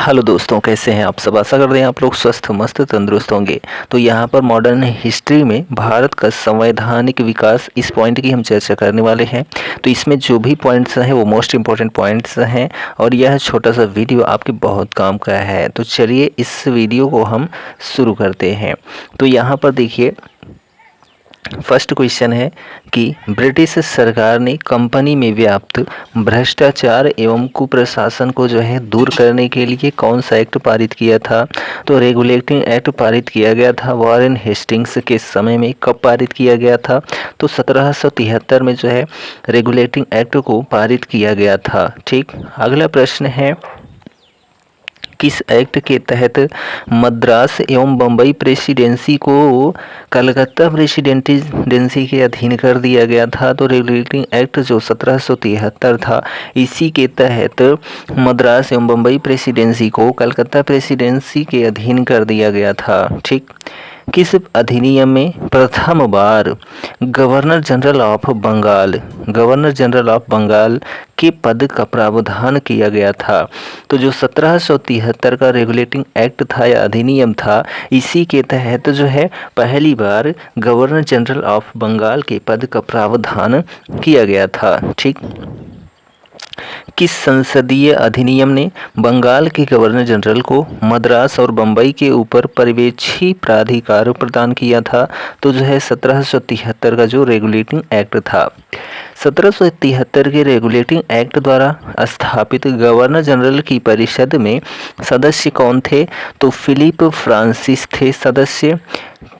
Hello दोस्तों, कैसे हैं आप सब। आशा करते हैं आप लोग स्वस्थ मस्त तंदुरुस्त होंगे। तो यहाँ पर मॉडर्न हिस्ट्री में भारत का संवैधानिक विकास, इस पॉइंट की हम चर्चा करने वाले हैं। तो इसमें जो भी पॉइंट्स हैं वो मोस्ट इम्पॉर्टेंट पॉइंट्स हैं और यह छोटा सा वीडियो आपके बहुत काम का है। तो चलिए इस वीडियो को हम शुरू करते हैं। तो यहाँ पर देखिए, फर्स्ट क्वेश्चन है कि ब्रिटिश सरकार ने कंपनी में व्याप्त भ्रष्टाचार एवं कुप्रशासन को जो है दूर करने के लिए कौन सा एक्ट पारित किया था। तो रेगुलेटिंग एक्ट पारित किया गया था वॉरेन हेस्टिंग्स के समय में। कब पारित किया गया था? तो 1773 में जो है रेगुलेटिंग एक्ट को पारित किया गया था। ठीक, अगला प्रश्न है, किस एक्ट के तहत मद्रास एवं बम्बई प्रेसिडेंसी को कलकत्ता प्रेसिडेंसी के अधीन कर दिया गया था? तो रेगुलेटिंग एक्ट जो 1773 था, इसी के तहत मद्रास एवं बम्बई प्रेसिडेंसी को कलकत्ता प्रेसिडेंसी के अधीन कर दिया गया था। ठीक, किस अधिनियम में प्रथम बार गवर्नर जनरल ऑफ बंगाल के पद का प्रावधान किया गया था? तो जो 1773 का रेगुलेटिंग एक्ट था या अधिनियम था, इसी के तहत जो है पहली बार गवर्नर जनरल ऑफ बंगाल के पद का प्रावधान किया गया था। ठीक, किस संसदीय अधिनियम ने बंगाल के गवर्नर जनरल को मद्रास और बम्बई के ऊपर पर्यवेक्षी प्राधिकार प्रदान किया था? तो जो है 1773 का जो रेगुलेटिंग एक्ट था। 1773 के रेगुलेटिंग एक्ट द्वारा स्थापित गवर्नर जनरल की परिषद में सदस्य कौन थे? तो फिलिप फ्रांसिस थे सदस्य,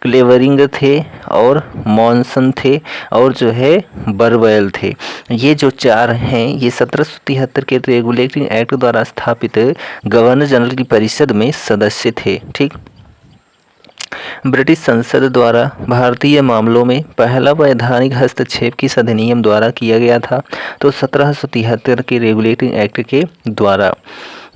क्लेवरिंग थे और मॉनसन थे और जो है बरवेल थे। ये जो चार हैं ये 1773 के रेगुलेटिंग एक्ट द्वारा स्थापित गवर्नर जनरल की परिषद में सदस्य थे। ठीक, ब्रिटिश संसद द्वारा भारतीय मामलों में पहला वैधानिक हस्तक्षेप किस अधिनियम द्वारा किया गया था? तो 1773 के रेगुलेटिंग एक्ट के द्वारा।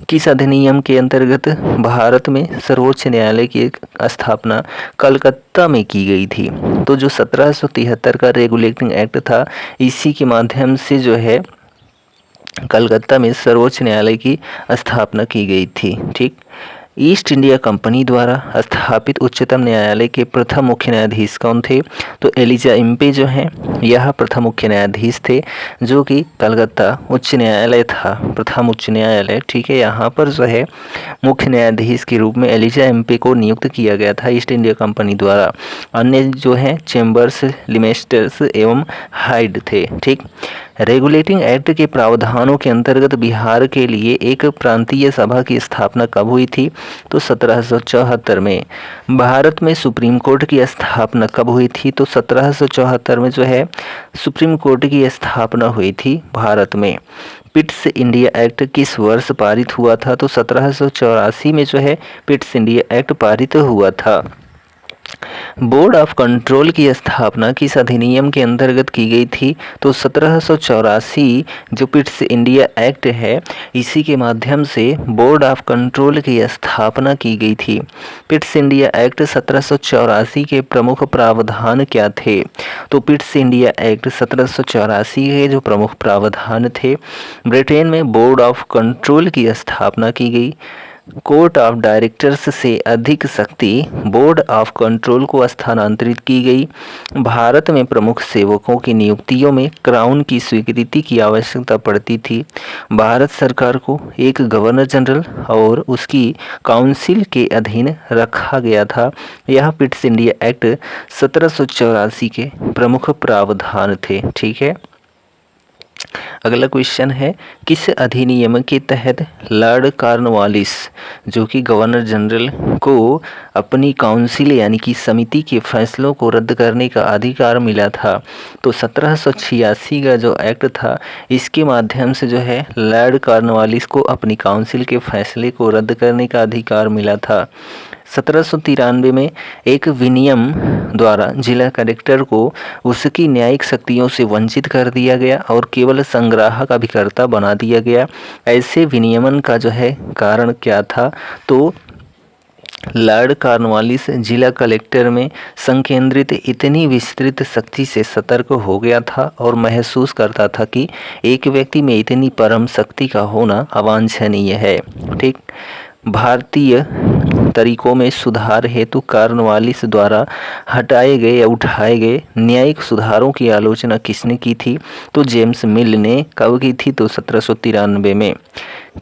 किस अधिनियम के अंतर्गत भारत में सर्वोच्च न्यायालय की स्थापना कलकत्ता में की गई थी? तो जो 1773 का रेगुलेटिंग एक्ट था, इसी के माध्यम से जो है कलकत्ता में सर्वोच्च न्यायालय की स्थापना की गई थी। ठीक, ईस्ट इंडिया कंपनी द्वारा स्थापित उच्चतम न्यायालय के प्रथम मुख्य न्यायाधीश कौन थे? तो एलिजा इम्पे जो हैं यह प्रथम मुख्य न्यायाधीश थे, जो कि कलकत्ता उच्च न्यायालय था, प्रथम उच्च न्यायालय। ठीक है, यहाँ पर जो है मुख्य न्यायाधीश के रूप में एलिजा इम्पे को नियुक्त किया गया था ईस्ट इंडिया कंपनी द्वारा। अन्य जो है चेम्बर्स, लिमेस्टर्स एवं हाइड थे। ठीक, रेगुलेटिंग एक्ट के प्रावधानों के अंतर्गत बिहार के लिए एक प्रांतीय सभा की स्थापना कब हुई थी? तो 1774 में। भारत में सुप्रीम कोर्ट की स्थापना कब हुई थी? तो 1774 में जो है सुप्रीम कोर्ट की स्थापना हुई थी भारत में। पिट्स इंडिया एक्ट किस वर्ष पारित हुआ था? तो 1784 में जो है पिट्स इंडिया एक्ट पारित हुआ था। बोर्ड ऑफ कंट्रोल की स्थापना किस अधिनियम के अंतर्गत की गई थी? तो 1784 जो पिट्स इंडिया एक्ट है, इसी के माध्यम से बोर्ड ऑफ कंट्रोल की स्थापना की गई थी। पिट्स इंडिया एक्ट 1784 के प्रमुख प्रावधान क्या थे? तो पिट्स इंडिया एक्ट 1784 के जो प्रमुख प्रावधान थे, ब्रिटेन में बोर्ड ऑफ कंट्रोल की स्थापना की गई। कोर्ट ऑफ डायरेक्टर्स से अधिक शक्ति बोर्ड ऑफ कंट्रोल को स्थानांतरित की गई। भारत में प्रमुख सेवकों की नियुक्तियों में क्राउन की स्वीकृति की आवश्यकता पड़ती थी। भारत सरकार को एक गवर्नर जनरल और उसकी काउंसिल के अधीन रखा गया था। यह पिट्स इंडिया एक्ट 1784 के प्रमुख प्रावधान थे। ठीक है, अगला क्वेश्चन है, किस अधिनियम के तहत लॉर्ड कॉर्नवालिस जो कि गवर्नर जनरल को अपनी काउंसिल यानी कि समिति के फैसलों को रद्द करने का अधिकार मिला था? तो 1786 का जो एक्ट था, इसके माध्यम से जो है लॉर्ड कॉर्नवालिस को अपनी काउंसिल के फैसले को रद्द करने का अधिकार मिला था। 1793 में एक विनियम द्वारा जिला कलेक्टर को उसकी न्यायिक शक्तियों से वंचित कर दिया गया और केवल संग्राहक अभिकर्ता बना दिया गया। ऐसे विनियमन का जो है कारण क्या था? तो लॉर्ड कॉर्नवालिस जिला कलेक्टर में संकेंद्रित इतनी विस्तृत शक्ति से सतर्क हो गया था और महसूस करता था कि एक व्यक्ति में इतनी परम शक्ति का होना अवांछनीय है। ठीक, भारतीय तरीकों में सुधार हेतु कॉर्नवालिस द्वारा हटाए गए या उठाए गए न्यायिक सुधारों की आलोचना किसने की थी? तो जेम्स मिल ने कब की थी? तो 1793 में।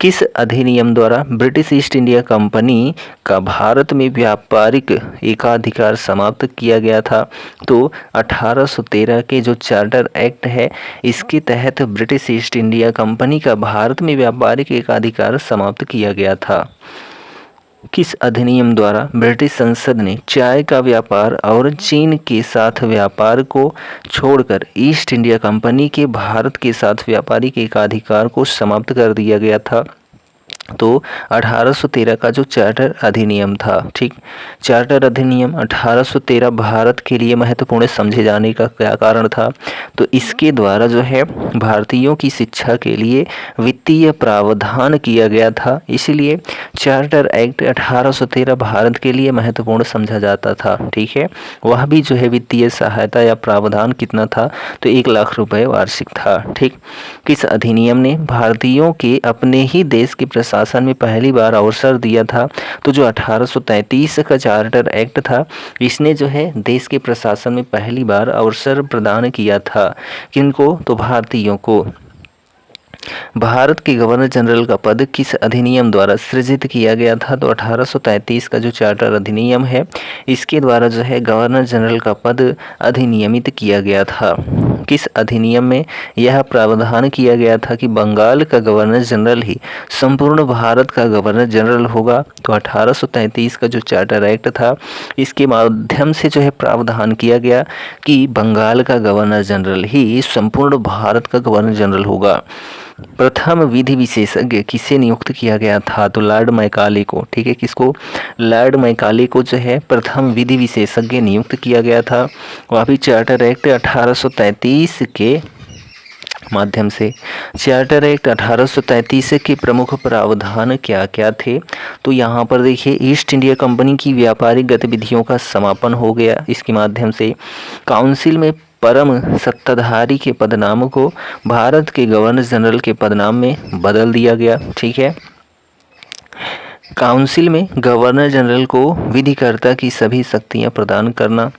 किस अधिनियम द्वारा ब्रिटिश ईस्ट इंडिया कंपनी का भारत में व्यापारिक एकाधिकार समाप्त किया गया था? तो 1813 के जो चार्टर एक्ट है, इसके तहत ब्रिटिश ईस्ट इंडिया कंपनी का भारत में व्यापारिक एकाधिकार समाप्त किया गया था। किस अधिनियम द्वारा ब्रिटिश संसद ने चाय का व्यापार और चीन के साथ व्यापार को छोड़कर ईस्ट इंडिया कंपनी के भारत के साथ व्यापारिक एकाधिकार को समाप्त कर दिया गया था? तो 1813 का जो चार्टर अधिनियम था। ठीक, चार्टर अधिनियम 1813 भारत के लिए महत्वपूर्ण समझे जाने का क्या कारण था? तो इसके द्वारा जो है भारतीयों की शिक्षा के लिए वित्तीय प्रावधान किया गया था, इसलिए चार्टर एक्ट 1813 भारत के लिए महत्वपूर्ण समझा जाता था। ठीक है, वह भी जो है वित्तीय सहायता या प्रावधान कितना था? तो 1 लाख रुपए वार्षिक था। ठीक, किस अधिनियम ने भारतीयों के अपने ही देश के प्रशासन में पहली बार अवसर दिया था? तो जो 1833 का चार्टर एक्ट था, इसने जो है देश के प्रशासन में पहली बार अवसर प्रदान किया था। किनको? तो भारतीयों को। भारत के गवर्नर जनरल का पद किस अधिनियम द्वारा सृजित किया गया था? तो 1833 का जो चार्टर अधिनियम है, इसके द्वारा जो है गवर्नर जनरल का पद अधिनियमित किया गया था। किस अधिनियम में यह प्रावधान किया गया था कि बंगाल का गवर्नर जनरल ही संपूर्ण भारत का गवर्नर जनरल होगा? तो 1833 का जो चार्टर एक्ट था, इसके माध्यम से जो है प्रावधान किया गया कि बंगाल का गवर्नर जनरल ही संपूर्ण भारत का गवर्नर जनरल होगा। प्रथम विधि विशेषज्ञ किसे नियुक्त किया गया था? तो लॉर्ड मैकाले को। ठीक है, किसको? लॉर्ड मैकाले को जो है प्रथम विधि विशेषज्ञ नियुक्त किया गया था। वह भी चार्टर एक्ट 1833 के माध्यम से। चार्टर एक्ट 1833 के प्रमुख प्रावधान क्या क्या थे? तो यहाँ पर देखिए, ईस्ट इंडिया कंपनी की व्यापारिक गतिविधियों का समापन हो गया इसके माध्यम से। काउंसिल में परम सत्ताधारी के पदनाम को भारत के गवर्नर जनरल के पदनाम में बदल दिया गया। ठीक है, काउंसिल में गवर्नर जनरल को विधिकर्ता की सभी शक्तियां प्रदान करना।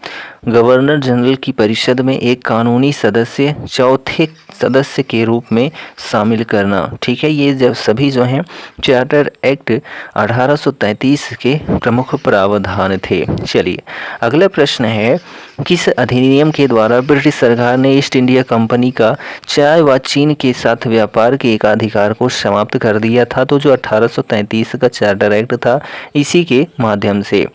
गवर्नर जनरल की परिषद में एक कानूनी सदस्य चौथे सदस्य के रूप में शामिल करना। ठीक है, ये जब सभी जो हैं चार्टर एक्ट 1833 के प्रमुख प्रावधान थे। चलिए, अगला प्रश्न है, किस अधिनियम के द्वारा ब्रिटिश सरकार ने ईस्ट इंडिया कंपनी का चाय व चीन के साथ व्यापार के एकाधिकार को समाप्त कर दिया था? तो जो 1833 का चार्टर एक्ट था, इसी के माध्यम से।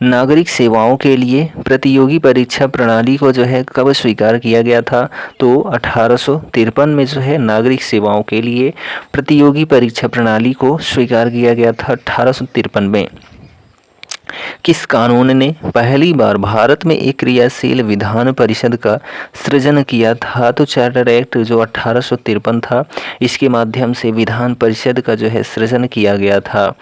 नागरिक सेवाओं के लिए प्रतियोगी परीक्षा प्रणाली को जो है कब स्वीकार किया गया था? तो 1853 में जो है नागरिक सेवाओं के लिए प्रतियोगी परीक्षा प्रणाली को स्वीकार किया गया था 1853 में। किस कानून ने पहली बार भारत में एक क्रियाशील विधान परिषद का सृजन किया था? तो चार्टर एक्ट जो 1853 था, इसके माध्यम से विधान परिषद का जो है सृजन किया गया था।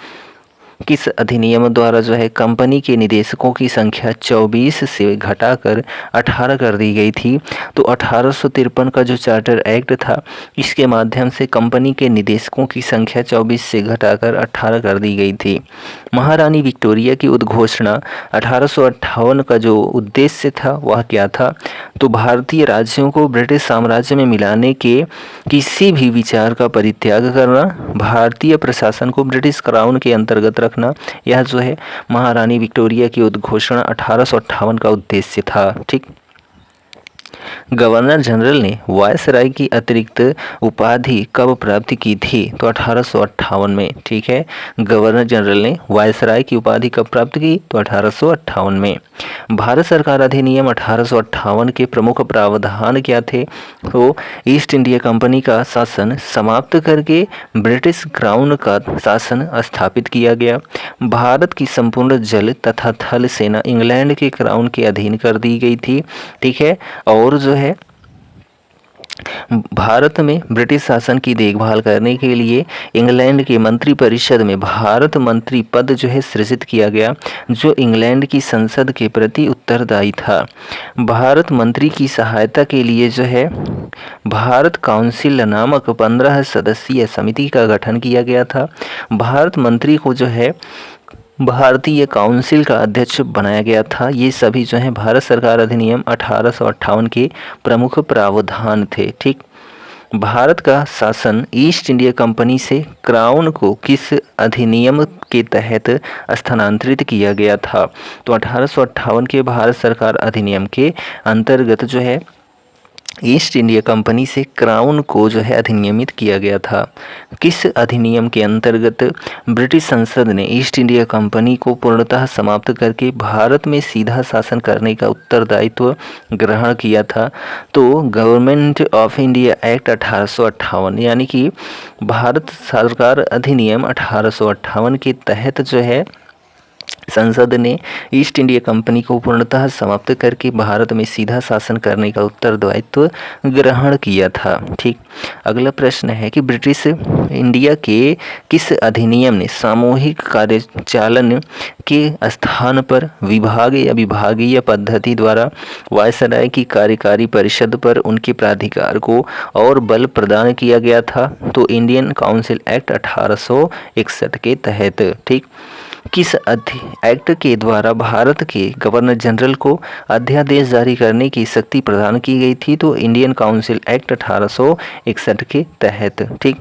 किस अधिनियम द्वारा जो है कंपनी के निदेशकों की संख्या 24 से घटाकर 18 कर दी गई थी? तो 1853 का जो चार्टर एक्ट था, इसके माध्यम से कंपनी के निदेशकों की संख्या 24 से घटाकर 18 कर दी गई थी। महारानी विक्टोरिया की उद्घोषणा 1858 का जो उद्देश्य था वह क्या था? तो भारतीय राज्यों को ब्रिटिश साम्राज्य में मिलाने के किसी भी विचार का परित्याग करना, भारतीय प्रशासन को ब्रिटिश क्राउन के अंतर्गत रखना, यह जो है महारानी विक्टोरिया की उद्घोषणा 1858 का उद्देश्य था। ठीक, गवर्नर जनरल ने वायसराय की अतिरिक्त उपाधि कब प्राप्त की थी? तो 1858 में। ठीक है, गवर्नर जनरल ने वायसराय की उपाधि कब प्राप्त की? तो 1858 में। भारत सरकार अधिनियम 1858 के प्रमुख प्रावधान क्या थे? तो ईस्ट इंडिया कंपनी का शासन समाप्त करके ब्रिटिश क्राउन का शासन स्थापित किया गया। भारत की संपूर्ण जल तथा थल सेना इंग्लैंड के क्राउन के अधीन कर दी गई थी। ठीक है, और जो है भारत में ब्रिटिश शासन की देखभाल करने के लिए इंग्लैंड के मंत्रिपरिषद में भारत मंत्री पद जो है सृजित किया गया, जो इंग्लैंड की संसद के प्रति उत्तरदायी था। भारत मंत्री की सहायता के लिए जो है भारत काउंसिल नामक 15 सदस्यीय समिति का गठन किया गया था। भारत मंत्री को जो है भारतीय काउंसिल का अध्यक्ष बनाया गया था। ये सभी जो है भारत सरकार अधिनियम 1858 के प्रमुख प्रावधान थे। ठीक, भारत का शासन ईस्ट इंडिया कंपनी से क्राउन को किस अधिनियम के तहत स्थानांतरित किया गया था? तो 1858 के भारत सरकार अधिनियम के अंतर्गत जो है ईस्ट इंडिया कंपनी से क्राउन को जो है अधिनियमित किया गया था। किस अधिनियम के अंतर्गत ब्रिटिश संसद ने ईस्ट इंडिया कंपनी को पूर्णतः समाप्त करके भारत में सीधा शासन करने का उत्तरदायित्व ग्रहण किया था? तो गवर्नमेंट ऑफ इंडिया एक्ट 1858 यानी कि भारत सरकार अधिनियम 1858 के तहत जो है संसद ने ईस्ट इंडिया कंपनी को पूर्णतः समाप्त करके भारत में सीधा शासन करने का उत्तरदायित्व ग्रहण किया था। ठीक, अगला प्रश्न है कि ब्रिटिश इंडिया के किस अधिनियम ने सामूहिक कार्यचालन के स्थान पर विभाग या विभागीय पद्धति द्वारा वायसराय की कार्यकारी परिषद पर उनके प्राधिकार को और बल प्रदान किया गया था? तो इंडियन काउंसिल एक्ट 1861 के तहत। ठीक, किस एक्ट के द्वारा भारत के गवर्नर जनरल को अध्यादेश जारी करने की शक्ति प्रदान की गई थी? तो इंडियन काउंसिल एक्ट 1861 के तहत। ठीक,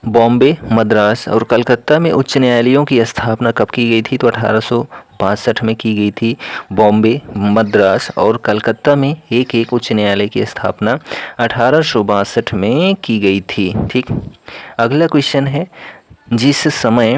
बॉम्बे, मद्रास और कलकत्ता में उच्च न्यायालयों की स्थापना कब की गई थी? तो 1862 में की गई थी। बॉम्बे, मद्रास और कलकत्ता में एक एक उच्च न्यायालय की स्थापना 1862 में की गई थी। ठीक, अगला क्वेश्चन है, जिस समय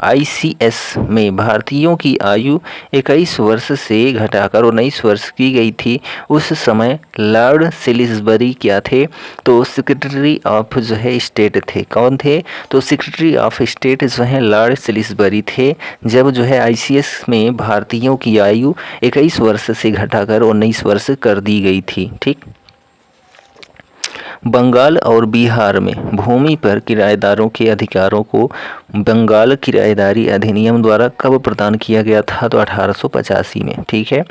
ICS में भारतीयों की आयु 21 वर्ष से घटाकर 19 वर्ष की गई थी, उस समय लॉर्ड सिलिसबरी क्या थे? तो सेक्रेटरी ऑफ जो है स्टेट थे। कौन थे? तो सेक्रेटरी ऑफ स्टेट जो है लॉर्ड सिलिसबरी थे, जब जो है ICS में भारतीयों की आयु 21 वर्ष से घटाकर 19 वर्ष कर दी गई थी। ठीक, बंगाल और बिहार में भूमि पर किराएदारों के अधिकारों को बंगाल किराएदारी अधिनियम द्वारा कब प्रदान किया गया था? तो 1885 में। ठीक है,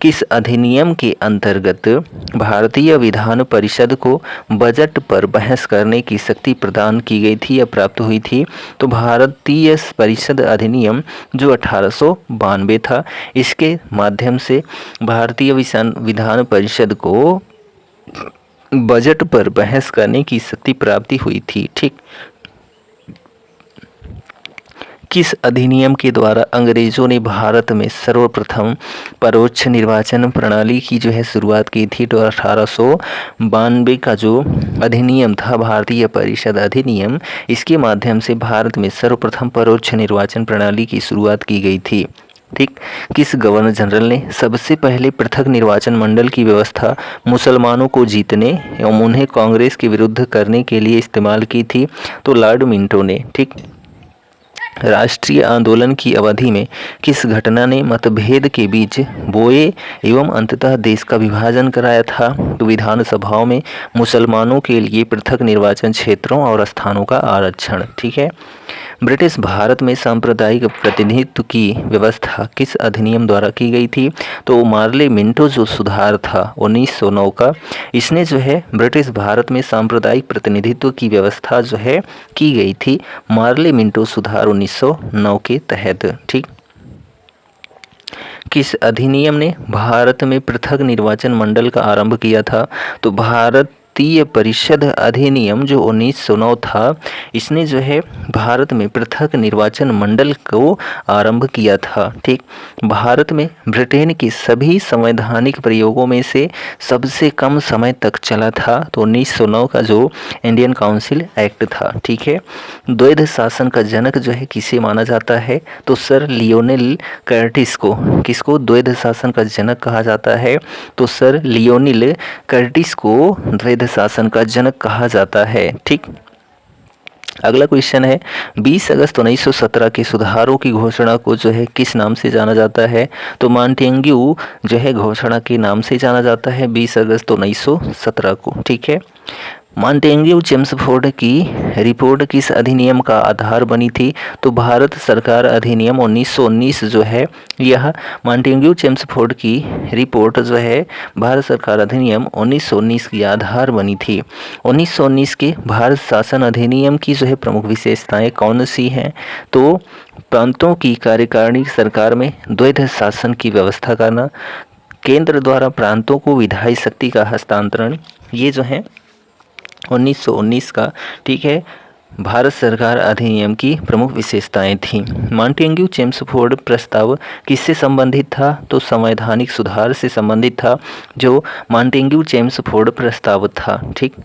किस अधिनियम के अंतर्गत भारतीय विधान परिषद को बजट पर बहस करने की शक्ति प्रदान की गई थी या प्राप्त हुई थी? तो भारतीय परिषद अधिनियम जो 1892 था, इसके माध्यम से भारतीय विधान परिषद को बजट पर बहस करने की शक्ति प्राप्ति हुई थी। ठीक, किस अधिनियम के द्वारा अंग्रेजों ने भारत में सर्वप्रथम परोक्ष निर्वाचन प्रणाली की जो है शुरुआत की थी? तो 1892 का जो अधिनियम था भारतीय परिषद अधिनियम, इसके माध्यम से भारत में सर्वप्रथम परोक्ष निर्वाचन प्रणाली की शुरुआत की गई थी। ठीक, किस गवर्नर जनरल ने सबसे पहले पृथक निर्वाचन मंडल की व्यवस्था मुसलमानों को जीतने एवं उन्हें कांग्रेस के विरुद्ध करने के लिए इस्तेमाल की थी? तो लॉर्ड मिंटो ने। ठीक, राष्ट्रीय आंदोलन की अवधि में किस घटना ने मतभेद के बीच बोए एवं अंततः देश का विभाजन कराया था? तो विधानसभाओं में मुसलमानों के लिए पृथक निर्वाचन क्षेत्रों और स्थानों का आरक्षण। ठीक है, ब्रिटिश भारत में सांप्रदायिक प्रतिनिधित्व की व्यवस्था किस अधिनियम द्वारा की गई थी? तो मार्ले मिंटो जो सुधार था 1909 का, इसने जो है ब्रिटिश भारत में सांप्रदायिक प्रतिनिधित्व की व्यवस्था जो है की गई थी मार्ले मिंटो सुधार 1909 के तहत। ठीक, किस अधिनियम ने भारत में पृथक निर्वाचन मंडल का आरंभ किया था? तो भारतीय परिषद अधिनियम जो 1909 था, इसने जो है भारत में पृथक निर्वाचन मंडल को आरंभ किया था। ठीक, भारत में ब्रिटेन के सभी संवैधानिक प्रयोगों में से सबसे कम समय तक चला था तो 1909 का जो इंडियन काउंसिल एक्ट था। ठीक है, द्वैध शासन का जनक जो है किसे माना जाता है? तो सर लियोनेल कर्टिस को। किसको द्वैध शासन का जनक कहा जाता है? तो सर लियोनेल कर्टिस को द्वैध शासन का जनक कहा जाता है। ठीक, अगला क्वेश्चन है 20 अगस्त 1917 के सुधारों की घोषणा को जो है किस नाम से जाना जाता है? तो मॉन्टेग्यू जो है घोषणा के नाम से जाना जाता है 20 अगस्त 1917 को। ठीक है। मॉन्टेग्यू चेम्सफोर्ड की रिपोर्ट किस अधिनियम का आधार बनी थी? तो भारत सरकार अधिनियम 1919 जो है यह मॉन्टेग्यू चेम्सफोर्ड की रिपोर्ट जो है भारत सरकार अधिनियम 1919 की आधार बनी थी। 1919 के भारत शासन अधिनियम की जो है प्रमुख विशेषताएं कौन सी हैं? तो प्रांतों की कार्यकारिणी सरकार में द्वैध शासन की व्यवस्था करना, केंद्र द्वारा प्रांतों को विधायी शक्ति का हस्तांतरण, ये जो है 1919 का, ठीक है, भारत सरकार अधिनियम की प्रमुख विशेषताएं थीं। मॉन्टेग्यू चेम्सफोर्ड प्रस्ताव किससे संबंधित था? तो संवैधानिक सुधार से संबंधित था जो मॉन्टेग्यू चेम्सफोर्ड प्रस्ताव था। ठीक।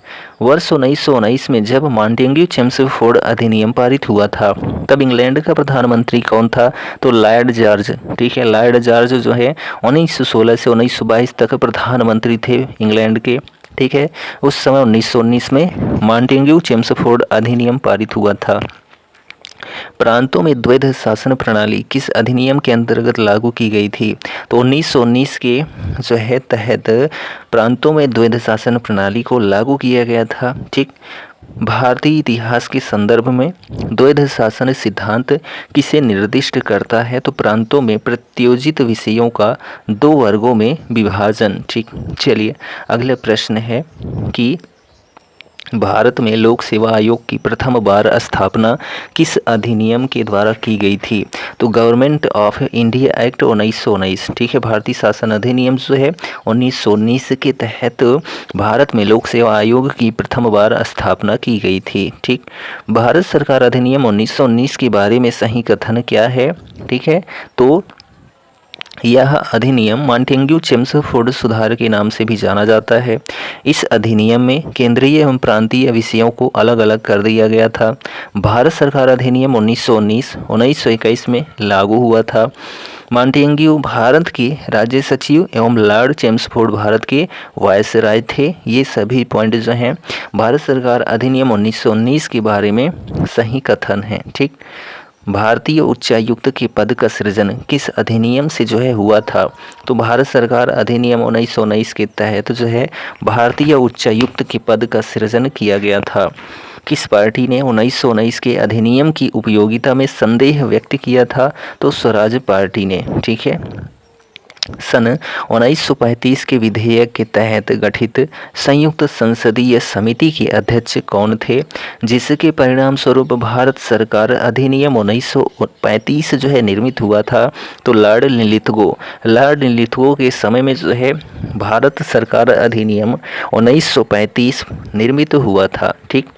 वर्ष 1919 में जब मॉन्टेग्यू चेम्सफोर्ड अधिनियम पारित हुआ था तब इंग्लैंड का प्रधानमंत्री कौन था? तो लॉर्ड जॉर्ज। ठीक है। लॉर्ड जॉर्ज जो है 1916 से 1922 तक प्रधानमंत्री थे इंग्लैंड के। ठीक है। उस समय 1919 में मॉन्टेग्यू चेम्सफोर्ड अधिनियम पारित हुआ था। प्रांतों में द्वैध शासन प्रणाली किस अधिनियम के अंतर्गत लागू की गई थी? तो 1919 के जो है तहत प्रांतों में द्वैध शासन प्रणाली को लागू किया गया था। ठीक। भारतीय इतिहास के संदर्भ में द्वैध शासन सिद्धांत किसे निर्दिष्ट करता है? तो प्रांतों में प्रत्योजित विषयों का 2 वर्गों में विभाजन। ठीक। चलिए अगला प्रश्न है कि भारत में लोक सेवा आयोग की प्रथम बार स्थापना किस अधिनियम के द्वारा की गई थी? तो गवर्नमेंट ऑफ इंडिया एक्ट 1919। ठीक है। भारतीय शासन अधिनियम जो है 1919 के तहत भारत में लोक सेवा आयोग की प्रथम बार स्थापना की गई थी। ठीक। भारत सरकार अधिनियम 1919 के बारे में सही कथन क्या है? ठीक है। तो यह अधिनियम मॉन्टेग्यू चेम्सफोर्ड सुधार के नाम से भी जाना जाता है। इस अधिनियम में केंद्रीय एवं प्रांतीय विषयों को अलग अलग कर दिया गया था। भारत सरकार अधिनियम 1919 1921 में लागू हुआ था। मॉन्टेग्यू भारत के राज्य सचिव एवं लॉर्ड चेम्सफोर्ड भारत के वायसराय थे। ये सभी पॉइंट जो हैं भारत सरकार अधिनियम 1919 के बारे में सही कथन है। ठीक। भारतीय उच्चायुक्त के पद का सृजन किस अधिनियम से जो है हुआ था? तो भारत सरकार अधिनियम 1919 के तहत जो है भारतीय उच्चायुक्त के पद का सृजन किया गया था। किस पार्टी ने 1919 के अधिनियम की उपयोगिता में संदेह व्यक्त किया था? तो स्वराज पार्टी ने। ठीक है। सन 1935 के विधेयक के तहत गठित संयुक्त संसदीय समिति के अध्यक्ष कौन थे, जिसके परिणाम स्वरूप भारत सरकार अधिनियम 1935 जो है निर्मित हुआ था? तो लॉर्ड लिलिथगो। लॉर्ड लिलिथगो के समय में जो है भारत सरकार अधिनियम 1935 निर्मित हुआ था। ठीक।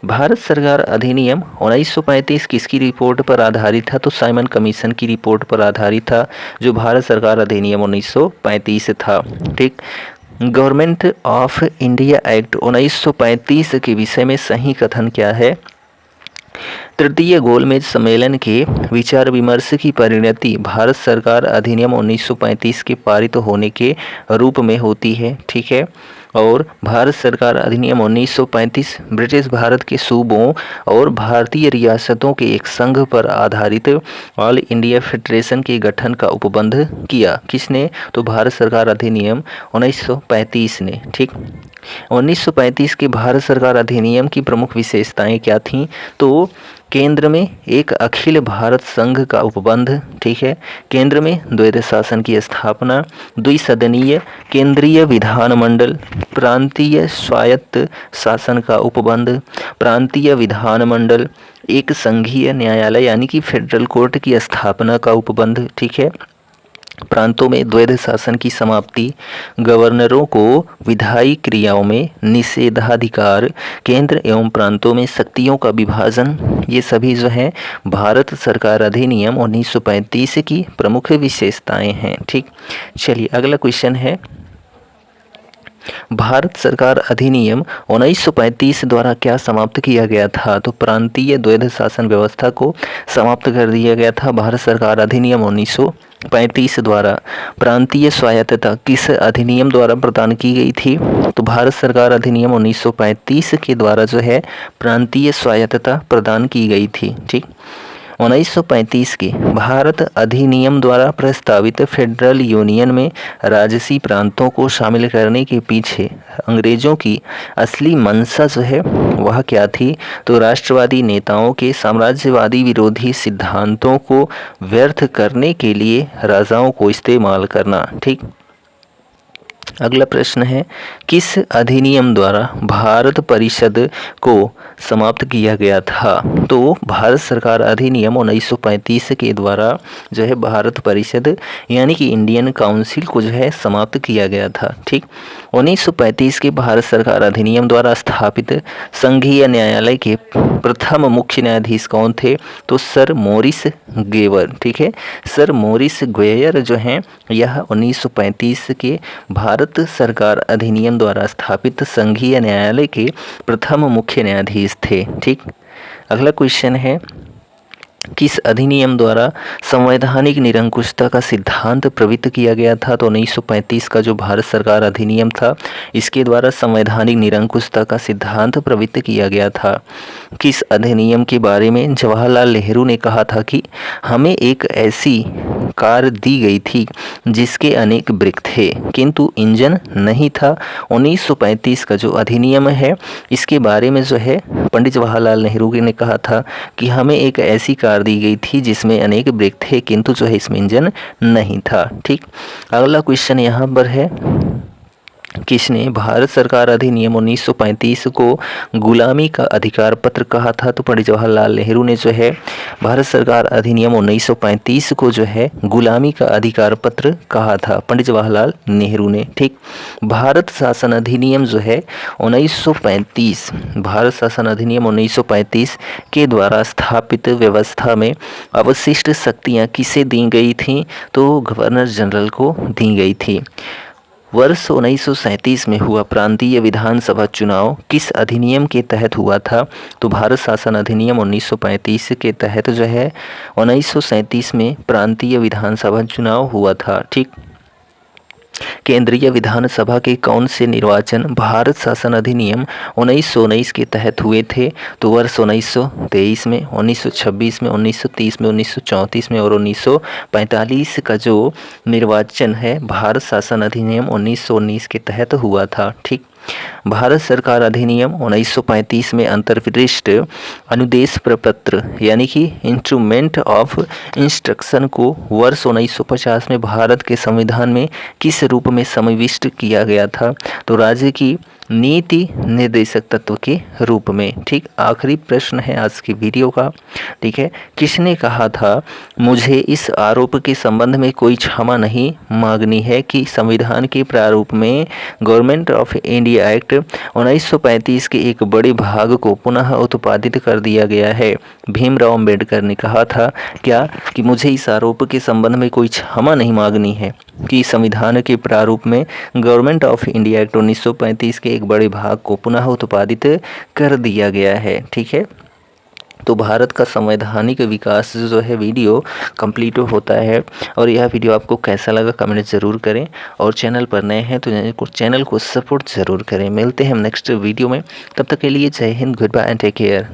भारत सरकार अधिनियम 1935 किसकी रिपोर्ट पर आधारित था? तो साइमन कमीशन की रिपोर्ट पर आधारित था जो भारत सरकार अधिनियम 1935 था। ठीक। गवर्नमेंट ऑफ इंडिया एक्ट 1935 के विषय में सही कथन क्या है? तृतीय गोलमेज सम्मेलन के विचार विमर्श की परिणति भारत सरकार अधिनियम 1935 के पारित होने के रूप में होती है। ठीक है। और भारत सरकार अधिनियम 1935 ब्रिटिश भारत के सूबों और भारतीय रियासतों के एक संघ पर आधारित ऑल इंडिया फेडरेशन के गठन का उपबंध किया। किसने? तो भारत सरकार अधिनियम 1935 ने। ठीक। 1935 के भारत सरकार अधिनियम की प्रमुख विशेषताएं क्या थीं? तो केंद्र में एक अखिल भारत संघ का उपबंध। ठीक है। केंद्र में द्वैध शासन की स्थापना, द्विसदनीय केंद्रीय विधानमंडल, प्रांतीय स्वायत्त शासन का उपबंध, प्रांतीय विधानमंडल, एक संघीय न्यायालय यानी कि फेडरल कोर्ट की स्थापना का उपबंध। ठीक है। प्रांतों में द्वैध शासन की समाप्ति, गवर्नरों को विधायी क्रियाओं में निषेधाधिकार, केंद्र एवं प्रांतों में शक्तियों का विभाजन, ये सभी जो है भारत सरकार अधिनियम 1935 की प्रमुख विशेषताएं हैं। ठीक। चलिए अगला क्वेश्चन है भारत सरकार अधिनियम 1935 द्वारा क्या समाप्त किया गया था? तो प्रांतीय द्वैध शासन व्यवस्था को समाप्त कर दिया गया था भारत सरकार अधिनियम 1935 द्वारा प्रांतीय स्वायत्तता किस अधिनियम द्वारा प्रदान की गई थी? तो भारत सरकार अधिनियम 1935 के द्वारा जो है प्रांतीय स्वायत्तता प्रदान की गई थी। ठीक, 1935 के भारत अधिनियम द्वारा प्रस्तावित फेडरल यूनियन में राजसी प्रांतों को शामिल करने के पीछे अंग्रेजों की असली मंशा जो है वह क्या थी? तो राष्ट्रवादी नेताओं के साम्राज्यवादी विरोधी सिद्धांतों को व्यर्थ करने के लिए राजाओं को इस्तेमाल करना। ठीक, अगला प्रश्न है, किस अधिनियम द्वारा भारत परिषद को समाप्त किया गया था? तो भारत सरकार अधिनियम 1935 के द्वारा जो है भारत परिषद यानी कि इंडियन काउंसिल को जो है समाप्त किया गया था। ठीक, 1935 के भारत सरकार अधिनियम द्वारा स्थापित संघीय न्यायालय के प्रथम मुख्य न्यायाधीश कौन थे? तो सर मॉरिस गेवर। ठीक है, सर मॉरिस ग्वेयर जो हैं यह 1935 के भारत सरकार अधिनियम द्वारा स्थापित संघीय न्यायालय के प्रथम मुख्य न्यायाधीश थे। ठीक, अगला क्वेश्चन है, किस अधिनियम द्वारा संवैधानिक निरंकुशता का सिद्धांत प्रवृत्त किया गया था? तो 1935 का जो भारत सरकार अधिनियम था इसके द्वारा संवैधानिक निरंकुशता का सिद्धांत प्रवृत्त किया गया था। किस अधिनियम के बारे में जवाहरलाल नेहरू ने कहा था कि हमें एक ऐसी कार दी गई थी जिसके अनेक ब्रेक थे किंतु इंजन नहीं था? 1935 का जो अधिनियम है इसके बारे में जो है पंडित जवाहरलाल नेहरू ने कहा था कि हमें एक ऐसी कार दी गई थी जिसमें अनेक ब्रेक थे किंतु जो है इसमें इंजन नहीं था। ठीक, अगला क्वेश्चन यहाँ पर है, किसने भारत सरकार अधिनियम 1935 को गुलामी का अधिकार पत्र कहा था? तो पंडित जवाहरलाल नेहरू ने जो है भारत सरकार अधिनियम 1935 को जो है गुलामी का अधिकार पत्र कहा था, पंडित जवाहरलाल नेहरू ने। ठीक, भारत शासन अधिनियम जो है 1935 भारत शासन अधिनियम 1935 के द्वारा स्थापित व्यवस्था में अवशिष्ट शक्तियाँ किसे दी गई थीं? तो गवर्नर जनरल को दी गई थी। वर्ष 1937 में हुआ प्रांतीय विधानसभा चुनाव किस अधिनियम के तहत हुआ था? तो भारत शासन अधिनियम 1935 के तहत जो है 1937 में प्रांतीय विधानसभा चुनाव हुआ था। ठीक, केंद्रीय विधानसभा के कौन से निर्वाचन भारत शासन अधिनियम 1919 के तहत हुए थे? तो वर्ष 1923 में, 1926 में, 1930 में, 1934 में और 1945 का जो निर्वाचन है भारत शासन अधिनियम 1919 के तहत हुआ था। ठीक, भारत सरकार अधिनियम 1935 में अंतर्विशिष्ट अनुदेश प्रपत्र यानी कि इंस्ट्रूमेंट ऑफ इंस्ट्रक्शन को वर्ष 1950 में भारत के संविधान में किस रूप में समाविष्ट किया गया था? तो राज्य की नीति निर्देशक तत्व के रूप में। ठीक, आखिरी प्रश्न है आज की वीडियो का। ठीक है, किसने कहा था मुझे इस आरोप के संबंध में कोई क्षमा नहीं मांगनी है कि संविधान के प्रारूप में गवर्नमेंट ऑफ इंडिया एक्ट 1935 के एक बड़े भाग को पुनः उत्पादित कर दिया गया है? भीमराव अंबेडकर ने कहा था क्या कि मुझे इस आरोप के संबंध में कोई क्षमा नहीं मांगनी है कि संविधान के प्रारूप में गवर्नमेंट ऑफ इंडिया एक्ट 1935 के एक बड़े भाग को पुनः उत्पादित कर दिया गया है। ठीक है, तो भारत का संवैधानिक विकास जो है वीडियो कंप्लीट होता है। और यह वीडियो आपको कैसा लगा कमेंट ज़रूर करें, और चैनल पर नए हैं तो चैनल को सपोर्ट ज़रूर करें। मिलते हैं हम नेक्स्ट वीडियो में, तब तक के लिए जय Hind, goodbye and take care.